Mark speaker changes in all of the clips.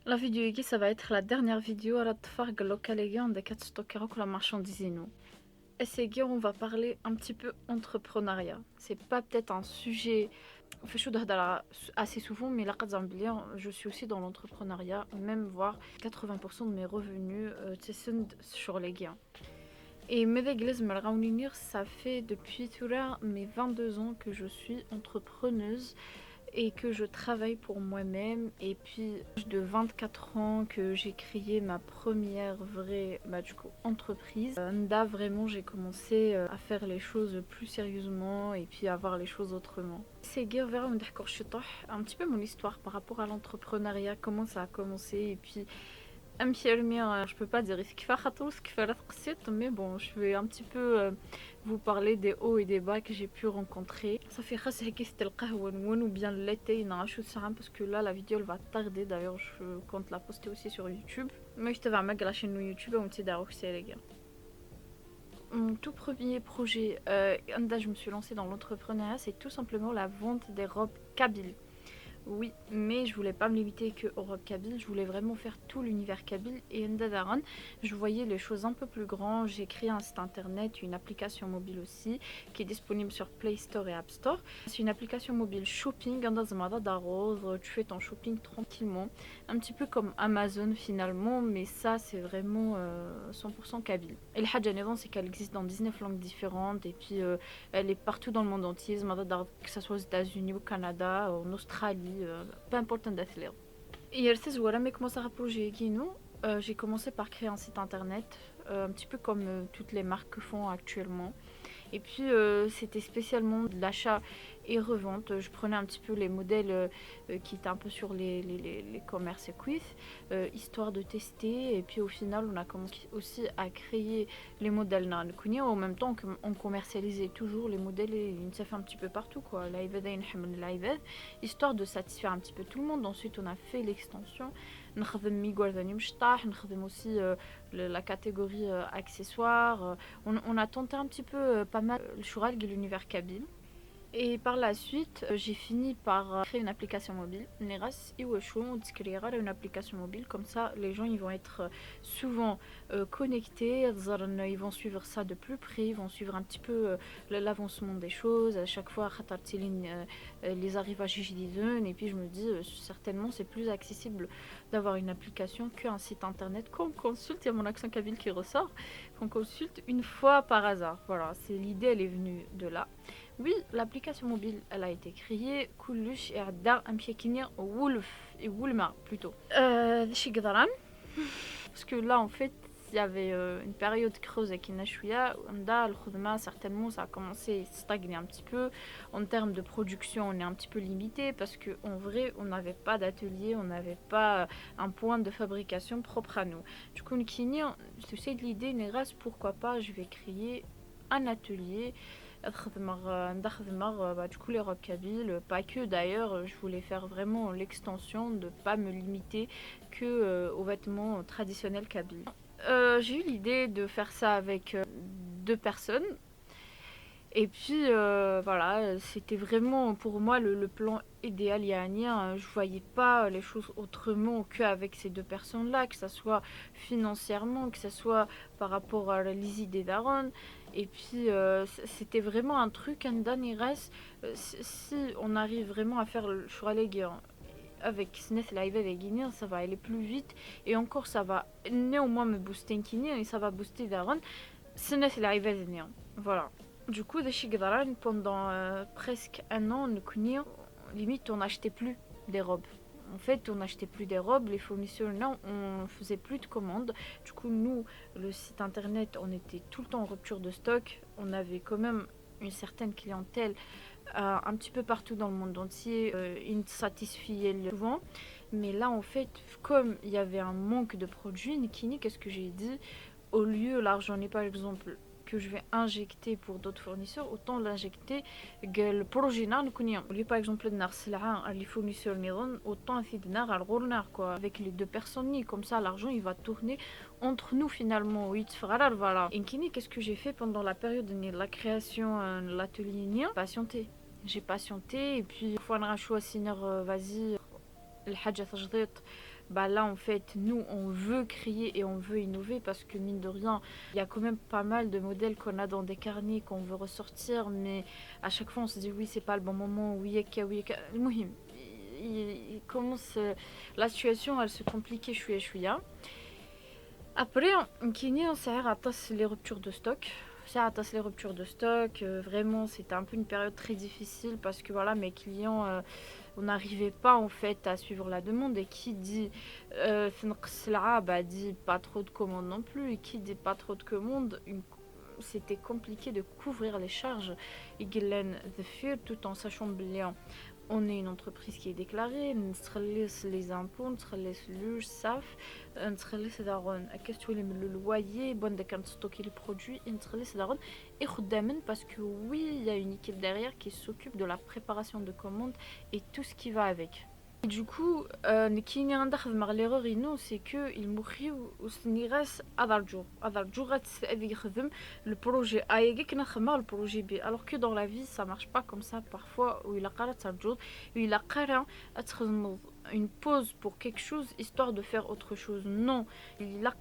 Speaker 1: La vidéo qui ça va être la dernière vidéo à la tfarg local de 4 stockers la marchandise nous. Et c'est on va parler un petit peu entrepreneuriat. C'est pas peut-être un sujet fait chaud assez souvent mais là je suis aussi dans l'entrepreneuriat, même voire 80% de mes revenus sont sur les gains. Et ça fait depuis tout là mes 22 ans que je suis entrepreneuse et que je travaille pour moi-même. Et puis de 24 ans que j'ai créé ma première vraie entreprise. Là vraiment j'ai commencé à faire les choses plus sérieusement et puis à voir les choses autrement. C'est un petit peu mon histoire par rapport à l'entrepreneuriat, comment ça a commencé et puis je peux pas dire mais bon, je vais un petit peu vous parler des hauts et des bas que j'ai pu rencontrer. Ça fait ou bien l'été, parce que là la vidéo elle va tarder, d'ailleurs je compte la poster aussi sur YouTube. Mais je te vais mettre la chaîne YouTube les gars. Mon tout premier projet, je me suis lancée dans l'entrepreneuriat, c'est tout simplement la vente des robes kabyles. Oui, mais je voulais pas me limiter que Europe Kabyle, je voulais vraiment faire tout l'univers Kabyle. Et Ndadaran, je voyais les choses un peu plus grandes. J'ai créé un site internet, une application mobile aussi, qui est disponible sur Play Store et App Store. C'est une application mobile shopping, tu fais ton shopping tranquillement, un petit peu comme Amazon finalement, mais ça c'est vraiment 100% Kabyle. Et le Hadjanevant, c'est qu'elle existe dans 19 langues différentes, et puis elle est partout dans le monde entier, que ce soit aux États-Unis, au Canada, en Australie, peu importe un d'athlète. Et voilà, mais comment ça rapproche j'ai commencé par créer un site internet, un petit peu comme toutes les marques font actuellement. Et puis c'était spécialement de l'achat et revente. Je prenais un petit peu les modèles qui étaient un peu sur les commerces quiz, histoire de tester. Et puis au final, on a commencé aussi à créer les modèles Nankuni en même temps qu'on commercialisait toujours les modèles et ça fait un petit peu partout quoi. Histoire de satisfaire un petit peu tout le monde. Ensuite, on a fait l'extension. نخدم aussi la catégorie accessoires. On a tenté un petit peu pas mal le Shuralg et l'univers kabyle. Et par la suite, j'ai fini par créer une application mobile. Une application mobile, comme ça les gens ils vont être souvent connectés, ils vont suivre ça de plus près, ils vont suivre un petit peu l'avancement des choses. À chaque fois, les arrivages et puis je me dis certainement c'est plus accessible d'avoir une application qu'un site internet qu'on consulte. Il y a mon accent kabyle qui ressort, qu'on consulte une fois par hasard. Voilà, c'est l'idée, elle est venue de là. Oui, l'application mobile, elle a été créée. كلش إعداء أمشيكيني Wolf et Woolma plutôt. شي قدران. Parce que là, en fait, il y avait une période creuse avec Inashouya. Le khudma, certainement, ça a commencé à stagner un petit peu. En termes de production, on est un petit peu limité parce qu'en vrai, on n'avait pas d'atelier, on n'avait pas un point de fabrication propre à nous. Du coup, c'est de l'idée, pourquoi pas, je vais créer un atelier. Du coup les robes kabyles, pas que d'ailleurs, je voulais faire vraiment l'extension de pas me limiter que aux vêtements traditionnels kabyles. J'ai eu l'idée de faire ça avec deux personnes. Et puis voilà, c'était vraiment pour moi le plan idéal. Je voyais pas les choses autrement qu'avec ces deux personnes-là, que ce soit financièrement, que ce soit par rapport à les idées d'Aaron. Et puis c'était vraiment un truc, un dernier reste, si on arrive vraiment à faire le Shuraleg avec Sneth Live et Guinée, ça va aller plus vite. Et encore, ça va néanmoins me booster une Guinée et ça va booster d'Aaron. Sneth Live et Guinée. Voilà. Du coup, pendant presque un an, limite, on n'achetait plus des robes. En fait, on n'achetait plus des robes, les fournisseurs, non, on faisait plus de commandes. Du coup, nous, le site internet, on était tout le temps en rupture de stock. On avait quand même une certaine clientèle un petit peu partout dans le monde entier. Ils satisfiaient souvent. Mais là, en fait, comme il y avait un manque de produits, Nikini, qu'est-ce que j'ai dit? Au lieu, l'argent n'est par exemple que je vais injecter pour d'autres fournisseurs, autant l'injecter le projet au lieu par exemple de les fournisseurs autant quoi avec les deux personnes comme ça l'argent il va tourner entre nous finalement. Oui, voilà. Et qu'est-ce que j'ai fait pendant la période de la création de l'atelier? J'ai patienté et puis une fois vas-y الحاجة تجديد bah là en fait nous on veut créer et on veut innover parce que mine de rien il y a quand même pas mal de modèles qu'on a dans des carnets qu'on veut ressortir, mais à chaque fois on se dit oui c'est pas le bon moment, oui yaka oui yaka. المهم il commence la situation elle se compliquait chouïa chouïa. Après on s'est rattaché les ruptures de stock. Ça attache les ruptures de stock, vraiment c'était un peu une période très difficile parce que voilà mes clients on n'arrivait pas en fait à suivre la demande, et qui dit bah dit pas trop de commandes non plus, et qui dit pas trop de commandes c'était compliqué de couvrir les charges tout en sachant bien on est une entreprise qui est déclarée, les impôts, l'URSSAF, le loyer, stocker les produits, et parce que oui, il y a une équipe derrière qui s'occupe de la préparation de commandes et tout ce qui va avec. Et du coup, l'erreur c'est que il mourit ou le projet A le projet B, alors que dans la vie ça marche pas comme ça parfois, où il a une pause pour quelque chose histoire de faire autre chose. Non, il a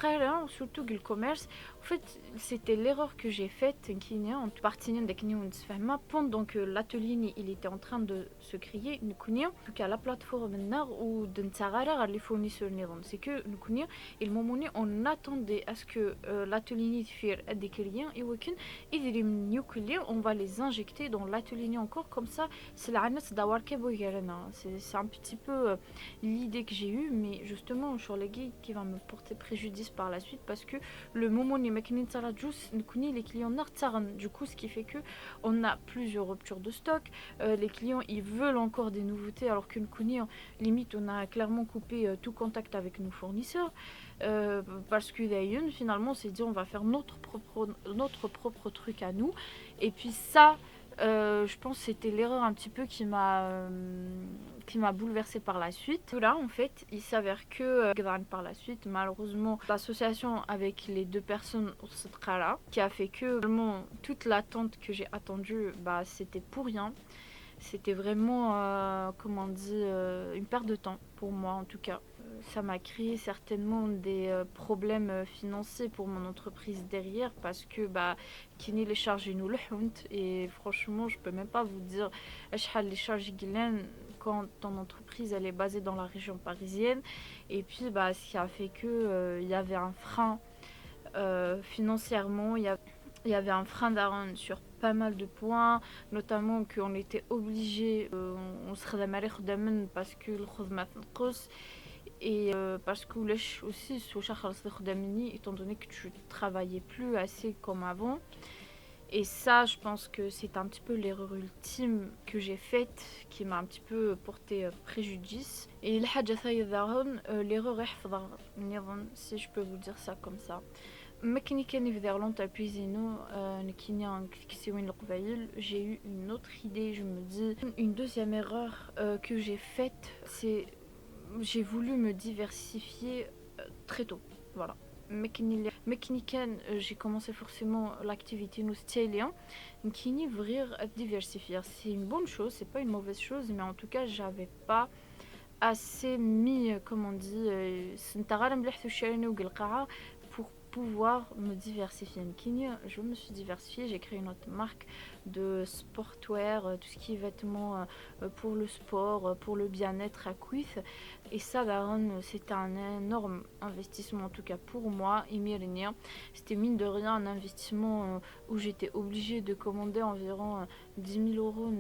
Speaker 1: surtout le commerce. En fait, c'était l'erreur que j'ai faite en partie pendant que l'atelier il était en train de se créer. Donc à la plateforme ou les fournisseurs, c'est que nous on attendait à ce que l'atelier fasse des clients et on va les injecter dans l'atelier encore, comme ça c'est un petit peu l'idée que j'ai eue, mais justement sur les guides qui va me porter préjudice par la suite parce que le moment où les clients du coup ce qui fait que on a plusieurs ruptures de stock, les clients ils veulent encore des nouveautés alors que limite on a clairement coupé tout contact avec nos fournisseurs, parce que d'ailleurs finalement on s'est dit on va faire notre propre truc à nous, et puis ça je pense que c'était l'erreur un petit peu qui m'a bouleversée par la suite. Là, en fait, il s'avère que par la suite, malheureusement, l'association avec les deux personnes là, qui a fait que vraiment toute l'attente que j'ai attendue, bah c'était pour rien. C'était vraiment, comment dire, une perte de temps pour moi en tout cas. Ça m'a créé certainement des problèmes financiers pour mon entreprise derrière parce que bah kini les charges nous le honte, et franchement je peux même pas vous dire les charges quand ton entreprise elle est basée dans la région parisienne. Et puis bah ce qui a fait que il y avait un frein financièrement, il y avait un frein d'argent sur pas mal de points, notamment qu'on était obligé on serait parce que le et parce que aussi étant donné que tu travaillais plus assez comme avant. Et ça je pense que c'est un petit peu l'erreur ultime que j'ai faite qui m'a un petit peu porté préjudice. Et l'erreur si je peux vous dire ça comme ça, j'ai eu une autre idée. Je me dis une deuxième erreur que j'ai faite, c'est j'ai voulu me diversifier très tôt. Voilà. Mécaniquement, j'ai commencé forcément l'activité nous stylien, qui n'y ouvrir diversifier. C'est une bonne chose, c'est pas une mauvaise chose, mais en tout cas, j'avais pas assez mis, comment on dit, pour pouvoir me diversifier. Je me suis diversifiée, j'ai créé une autre marque de sportwear, tout ce qui est vêtements pour le sport, pour le bien-être à Quith. Et ça, c'était un énorme investissement, en tout cas pour moi. C'était mine de rien un investissement où j'étais obligée de commander environ 10 000 euros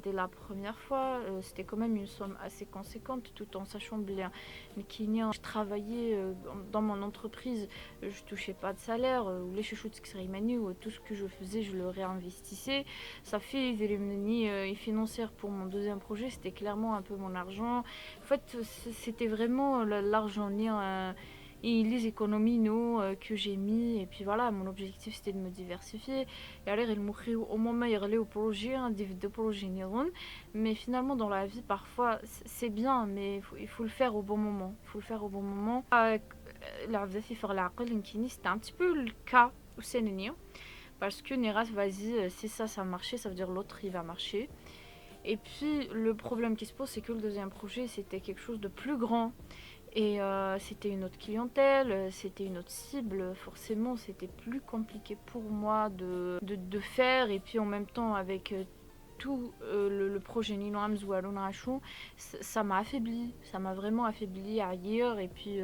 Speaker 1: dès la première fois. C'était quand même une somme assez conséquente, tout en sachant bien que je travaillais dans mon entreprise, je touchais pas de salaire, ou les chouchoutes ou tout ce que je faisais, je le réinvestissais. Ça fait des financières pour mon deuxième projet, c'était clairement un peu mon argent. En fait, c'était vraiment l'argent et les économies que j'ai mis, et puis voilà, mon objectif c'était de me diversifier. Et alors il mourit au moment où il au projet, de projet mais finalement dans la vie parfois c'est bien, mais il faut le faire au bon moment. C'était un petit peu le cas au Sénégal, parce que Neras vas-y, si ça marchait, ça veut dire l'autre il va marcher. Et puis le problème qui se pose, c'est que le deuxième projet c'était quelque chose de plus grand, Et c'était une autre clientèle, c'était une autre cible. Forcément, c'était plus compliqué pour moi de faire. Et puis en même temps, avec tout le projet Nino Hamz ou Alon Rachou, ça m'a affaibli. Ça m'a vraiment affaibli ailleurs. Et puis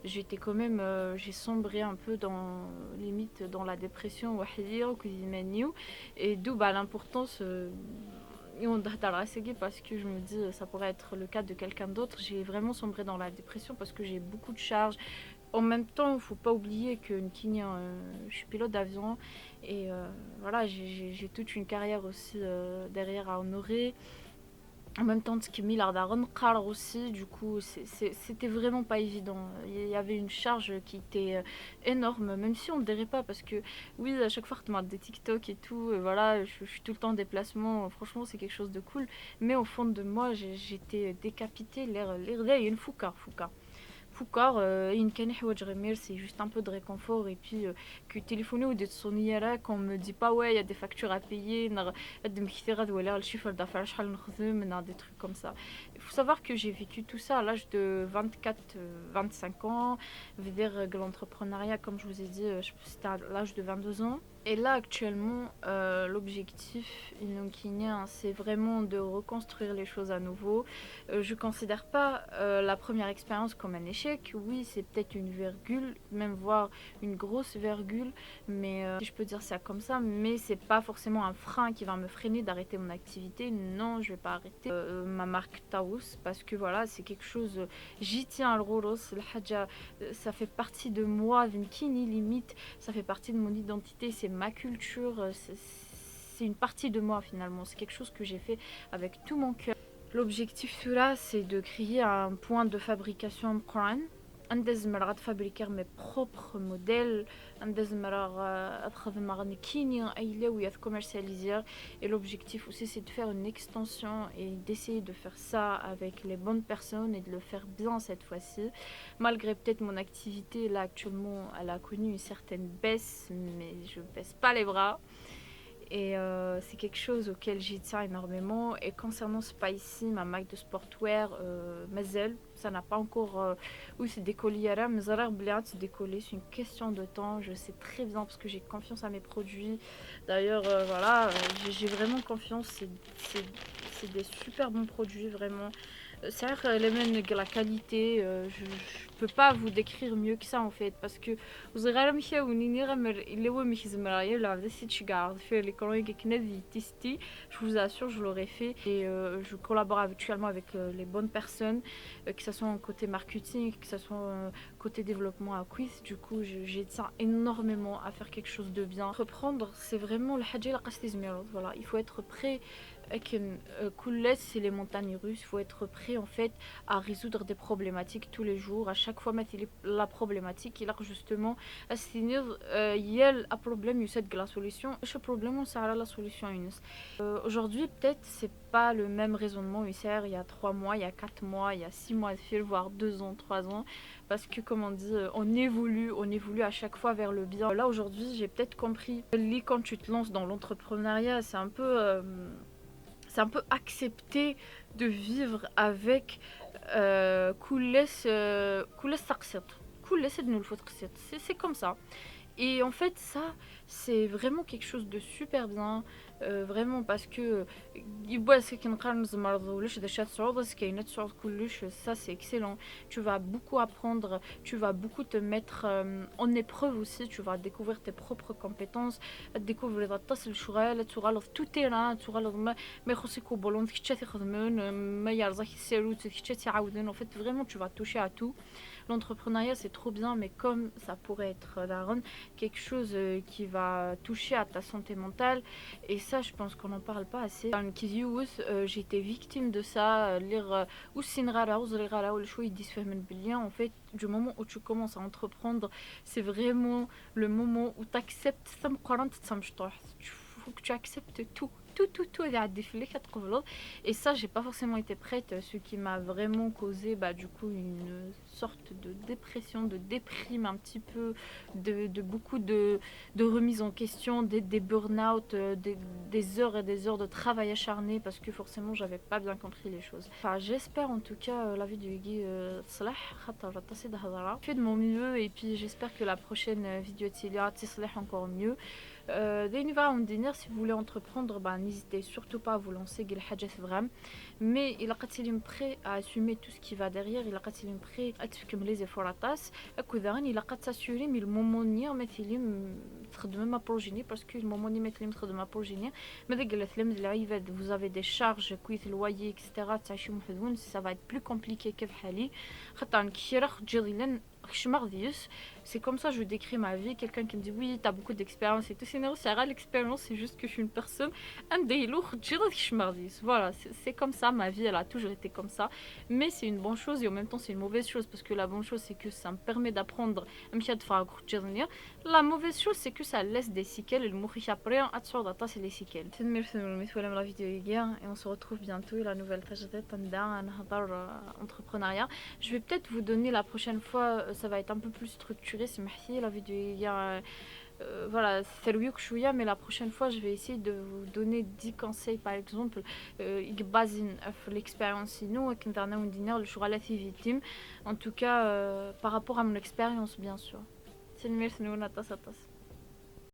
Speaker 1: j'étais quand même, j'ai sombré un peu dans, limite, dans la dépression. Et d'où bah, l'importance. Parce que je me dis ça pourrait être le cas de quelqu'un d'autre. J'ai vraiment sombré dans la dépression parce que j'ai beaucoup de charges. En même temps, il ne faut pas oublier que je suis pilote d'avion et voilà, j'ai toute une carrière aussi derrière à honorer. En même temps, Tkimi aussi, du coup, c'était vraiment pas évident. Il y avait une charge qui était énorme, même si on ne dirait pas, parce que oui, à chaque fois, tu m'as des TikTok et tout, et voilà, je suis tout le temps en déplacement, franchement, c'est quelque chose de cool. Mais au fond de moi, j'étais décapitée, l'air une fouca. Foucar, c'est juste un peu de réconfort et puis que téléphoner ou d'être sonné là qu'on me dit pas ouais il y a des factures à payer le chiffre d'affaires des trucs comme ça. Il faut savoir que j'ai vécu tout ça à l'âge de 24-25 ans, veut dire que l'entrepreneuriat comme je vous ai dit c'était à l'âge de 22 ans. Et là actuellement l'objectif inokinien c'est vraiment de reconstruire les choses à nouveau. Je considère pas la première expérience comme un échec. Oui, c'est peut-être une virgule, même voire une grosse virgule, mais si je peux dire ça comme ça, mais c'est pas forcément un frein qui va me freiner d'arrêter mon activité. Non, je vais pas arrêter ma marque Taous parce que voilà, c'est quelque chose, j'y tiens à l'Roros, ça fait partie de moi, Vinkini limite, ça fait partie de mon identité, c'est ma culture, c'est une partie de moi finalement, c'est quelque chose que j'ai fait avec tout mon cœur. L'objectif là, c'est de créer un point de fabrication en Coran. De fabriquer mes propres modèles, commercialiser. Et l'objectif aussi, c'est de faire une extension et d'essayer de faire ça avec les bonnes personnes et de le faire bien cette fois-ci. Malgré peut-être mon activité là actuellement, elle a connu une certaine baisse, mais je baisse pas les bras. Et c'est quelque chose auquel j'y tiens énormément. Et concernant Spicy, ma marque de sportwear, Mazel, ça n'a pas encore. Oui, c'est décollé, mais ça a l'air bien de se décoller. C'est une question de temps. Je sais très bien parce que j'ai confiance à mes produits. D'ailleurs, voilà, j'ai vraiment confiance. C'est des super bons produits, vraiment. C'est vrai que la qualité, je peux pas vous décrire mieux que ça en fait parce que vous avez je vous assure je l'aurais fait et je collabore actuellement avec les bonnes personnes que ce soit en côté marketing que ce soit côté développement à quiz du coup j'ai tiens énormément à faire quelque chose de bien reprendre c'est vraiment le hadji la voilà il faut être prêt Koules, c'est les montagnes russes. Il faut être prêt en fait à résoudre des problématiques tous les jours. À chaque fois, mettre la problématique, il a justement à se tenir. Il y a un problème, il y a la solution. Ce problème, on sert la solution. Aujourd'hui, peut-être c'est pas le même raisonnement il y a 3 mois, il y a 4 mois, il y a 6 mois de fil, voire 2 ans, 3 ans. Parce que, comme on dit, on évolue à chaque fois vers le bien. Là, aujourd'hui, j'ai peut-être compris. Quand tu te lances dans l'entrepreneuriat, c'est un peu accepter de vivre avec c'est comme ça et en fait ça c'est vraiment quelque chose de super bien vraiment parce que ça c'est excellent tu vas beaucoup apprendre tu vas beaucoup te mettre en épreuve aussi tu vas découvrir tes propres compétences découvrir tout terrain ما يخصك وبولون كيتش تخدمون ما يرزاك السيرو كيتش تعاودون en fait vraiment tu vas toucher à tout l'entrepreneuriat c'est trop bien mais comme ça pourrait être quelque chose qui va toucher à ta santé mentale et ça je pense qu'on n'en parle pas assez j'ai été victime de ça en fait du moment où tu commences à entreprendre c'est vraiment le moment où tu acceptes faut que tu acceptes tout tout اللي عندي في اللي كتقبلو. Et ça j'ai pas forcément été prête, ce qui m'a vraiment causé du coup une sorte de dépression, de déprime un petit peu, de beaucoup de remise en question, des burn-out, des heures et des heures de travail acharné parce que forcément j'avais pas bien compris les choses. Enfin j'espère en tout cas la vidéo Guy تصلح خاطر تصيد هضره. Je fais de mon mieux et puis j'espère que la prochaine vidéo تصلح encore mieux. Si vous voulez entreprendre, n'hésitez surtout pas à vous lancer vraiment. Mais il a prêt à assumer tout ce qui va derrière, il a prêt à تفكم les efforts à tasse. Il a s'assurer mais le moment ni مثلا تخدم ما بروجيني parce que le moment ni مثلا تخدم ما بروجيني mais vous avez des charges كويت loyer etc. تعيشوا محدود ça va être plus compliqué que حالي خاطر كثير خجريلن c'est comme ça que je décris ma vie. Quelqu'un qui me dit oui, t'as beaucoup d'expérience et tout. C'est rare l'expérience, c'est juste que je suis une personne. Voilà, c'est comme ça. Ma vie, elle a toujours été comme ça. Mais c'est une bonne chose et en même temps, c'est une mauvaise chose parce que la bonne chose, c'est que ça me permet d'apprendre. La mauvaise chose, c'est que ça laisse des séquelles. Le mourir après, c'est les séquelles. La vidéo et on se retrouve bientôt. La nouvelle entrepreneuriat. Je vais peut-être vous donner la prochaine fois, ça va être un peu plus structuré, c'est marqué la vidéo voilà, c'est mais la prochaine fois je vais essayer de vous donner 10 conseils par exemple basés sur l'expérience en tout cas par rapport à mon expérience bien sûr. C'est le